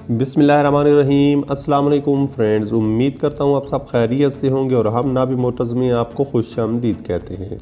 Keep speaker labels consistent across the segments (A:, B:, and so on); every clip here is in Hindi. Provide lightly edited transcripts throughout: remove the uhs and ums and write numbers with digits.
A: बिस्मिल्लाहिर्रहमानिर्रहीम। अस्सलाम वालेकुम फ्रेंड्स, उम्मीद करता हूँ आप सब खैरियत से होंगे और हम नाबी मोटर्स में आपको खुशामदीद कहते हैं।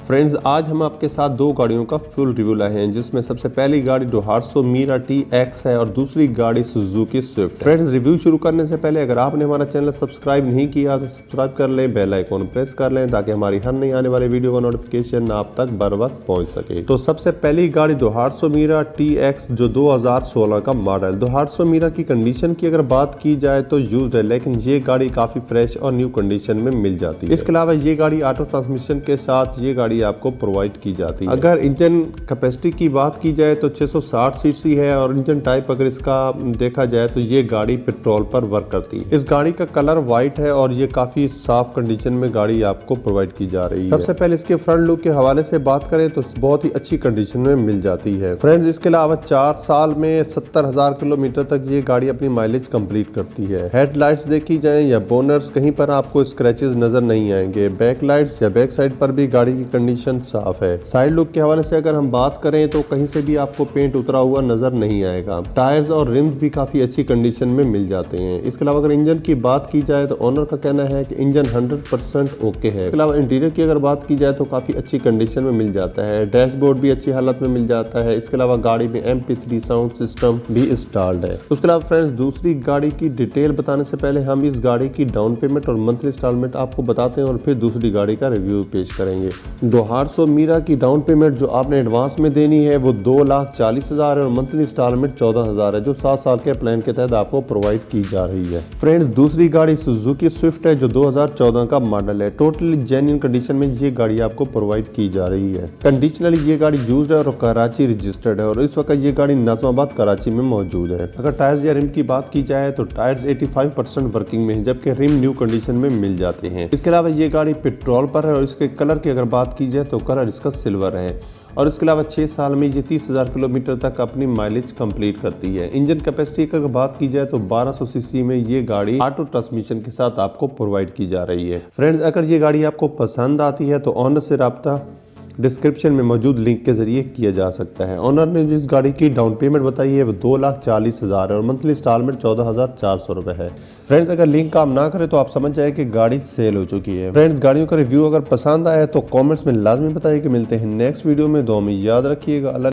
A: फ्रेंड्स, आज हम आपके साथ दो गाड़ियों का फुल रिव्यू लाए हैं, जिसमें सबसे पहली गाड़ी डाइहात्सू मीरा TX है और दूसरी गाड़ी सुजुकी स्विफ्ट। फ्रेंड्स, रिव्यू शुरू करने से पहले अगर आपने हमारा चैनल सब्सक्राइब नहीं किया तो सब्सक्राइब कर लें, बेल आइकॉन प्रेस कर लें ताकि हमारी हर नई आने वाली वीडियो का नोटिफिकेशन आप तक बर वक्त पहुंच सके। तो सबसे पहली गाड़ी डाइहात्सू मीरा TX जो 2016 का मॉडल। डाइहात्सू मीरा की कंडीशन की अगर बात की जाए तो यूज्ड है, लेकिन ये गाड़ी काफी फ्रेश और न्यू कंडीशन में मिल जाती है। इसके अलावा ये गाड़ी ऑटो ट्रांसमिशन के साथ ये गाड़ी आपको प्रोवाइड की जाती है। अगर इंजन कैपेसिटी की बात की जाए तो 660 सीसी है और इंजन टाइप अगर इसका देखा जाए तो ये गाड़ी पेट्रोल पर वर्क करती है। इस गाड़ी का कलर व्हाइट है और ये काफी साफ कंडीशन में गाड़ी आपको प्रोवाइड की जा रही है। सबसे पहले इसके फ्रंट लुक के हवाले से बात करें तो बहुत ही अच्छी कंडीशन में मिल जाती है। फ्रेंड्स, इसके अलावा 4 साल में 70,000 किलोमीटर तक ये गाड़ी अपनी माइलेज कंप्लीट करती है। हेडलाइट्स देखी जाए या बोनर्स, कहीं पर आपको स्क्रैचेस नजर नहीं आएंगे। बैक लाइट्स या बैक साइड पर भी गाड़ी की कंडीशन साफ है। साइड लुक के हवाले से अगर हम बात करें तो कहीं से भी आपको पेंट उतरा हुआ नजर नहीं आएगा। टायर्स और रिम्स भी काफी अच्छी कंडीशन में मिल जाते हैं। इसके अलावा अगर इंजन की बात की जाए तो ओनर का कहना है कि इंजन 100% ओके है। इसके अलावा इंटीरियर की अगर बात की जाए तो काफी अच्छी कंडीशन में मिल जाता है। डैशबोर्ड भी अच्छी हालत में मिल जाता है। इसके अलावा गाड़ी में MP3 साउंड सिस्टम भी इंस्टॉल्ड है। उसके अलावा फ्रेंड्स, दूसरी गाड़ी की डिटेल बताने से पहले हम इस गाड़ी की डाउन पेमेंट और मंथली इंस्टॉलमेंट आपको बताते हैं और फिर दूसरी गाड़ी का रिव्यू पेश करेंगे। डाइहात्सू मीरा की डाउन पेमेंट जो आपने एडवांस में देनी है वो 2,40,000 है और मंथली इंस्टॉलमेंट 14,000 है, जो 7 साल के प्लान के तहत आपको प्रोवाइड की जा रही है। फ्रेंड्स, दूसरी गाड़ी सुजुकी स्विफ्ट है जो 2014 का मॉडल है। टोटली जेन्युइन कंडीशन में ये गाड़ी आपको प्रोवाइड की जा रही है। कंडीशनली ये गाड़ी यूज्ड है और कराची रजिस्टर्ड है और इस वक्त ये गाड़ी नाज़िमाबाद कराची में मौजूद है। अगर टायर्स या रिम की बात की जाए तो टायर्स 85% वर्किंग में है, जबकि रिम न्यू कंडीशन में मिल जाते हैं। इसके अलावा ये गाड़ी पेट्रोल पर है और इसके कलर की अगर बात की जाए तो कलर इसका सिल्वर है और इसके अलावा 6 साल में ये 30,000 किलोमीटर तक अपनी माइलेज कंप्लीट करती है। इंजन कैपेसिटी की अगर बात की जाए तो 1200 सीसी में ये गाड़ी ऑटो ट्रांसमिशन के साथ आपको प्रोवाइड की जा रही है। फ्रेंड्स, अगर ये गाड़ी आपको पसंद आती है तो ऑनर से रब्ता डिस्क्रिप्शन में मौजूद लिंक के जरिए किया जा सकता है। ऑनर ने जिस गाड़ी की डाउन पेमेंट बताई है वो 2,40,000 है और मंथली इंस्टॉलमेंट 14,400 रुपए है। फ्रेंड्स, अगर लिंक काम ना करे तो आप समझ जाए कि गाड़ी सेल हो चुकी है। फ्रेंड्स, गाड़ियों का रिव्यू अगर पसंद आया तो कमेंट्स में लाजमी बताइए कि मिलते हैं नेक्स्ट वीडियो में। दुआ में याद रखिएगा। अल्लाह